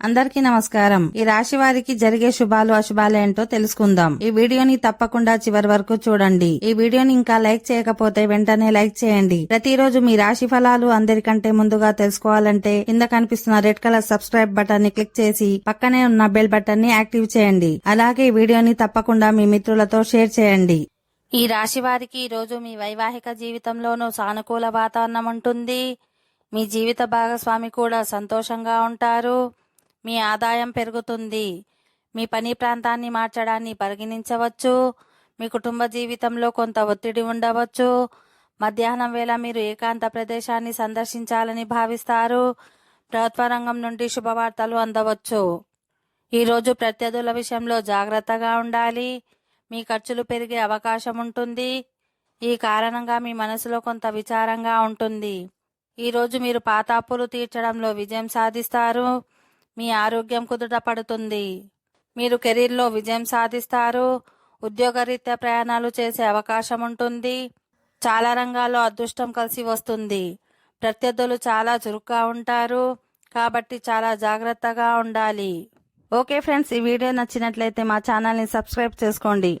అందరికీ నమస్కారం. ఈ రాశి వారికి జరిగే శుభాలు అశుభాలు ఏంటో తెలుసుకుందాం. ఈ వీడియోని తప్పకుండా చివరి వరకు చూడండి. ఈ వీడియోని ఇంకా లైక్ చేయకపోతే వెంటనే లైక్ చేయండి. ప్రతిరోజు మీ రాశి ఫలాలు అందరికంటే ముందుగా తెలుసుకోవాలంటే కింద కనిపిస్తున్న రెడ్ కలర్ సబ్స్క్రైబ్ బటన్ ని క్లిక్ చేసి పక్కనే ఉన్న బెల్ బటన్ ని యాక్టివ్ చేయండి. అలాగే ఈ వీడియోని తప్పకుండా మీ మిత్రులతో షేర్ చేయండి. ఈ రాశి వారికి ఈ రోజు మీ వైవాహిక జీవితంలోనూ సానుకూల వాతావరణం ఉంటుంది. మీ జీవిత భాగస్వామి కూడా సంతోషంగా ఉంటారు. మీ ఆదాయం పెరుగుతుంది. మీ పని ప్రాంతాన్ని మార్చడాన్ని పరిగణించవచ్చు. మీ కుటుంబ జీవితంలో కొంత ఒత్తిడి ఉండవచ్చు. మధ్యాహ్నం వేళ మీరు ఏకాంత ప్రదేశాన్ని సందర్శించాలని భావిస్తారు. ప్రభుత్వ రంగం నుండి శుభవార్తలు అందవచ్చు. ఈరోజు ప్రత్యర్థుల విషయంలో జాగ్రత్తగా ఉండాలి. మీ ఖర్చులు పెరిగే అవకాశం ఉంటుంది. ఈ కారణంగా మీ మనసులో కొంత విచారంగా ఉంటుంది. ఈరోజు మీరు పాత అప్పులు తీర్చడంలో విజయం సాధిస్తారు. మీ ఆరోగ్యం కుదుట పడుతుంది. మీరు కెరీర్లో విజయం సాధిస్తారు. ఉద్యోగరీత్యా ప్రయాణాలు చేసే అవకాశం ఉంటుంది. చాలా రంగాల్లో అదృష్టం కలిసి వస్తుంది. ప్రత్యర్థులు చాలా చురుగ్గా ఉంటారు కాబట్టి చాలా జాగ్రత్తగా ఉండాలి. ఓకే ఫ్రెండ్స్, ఈ వీడియో నచ్చినట్లయితే మా ఛానల్ని సబ్స్క్రైబ్ చేసుకోండి.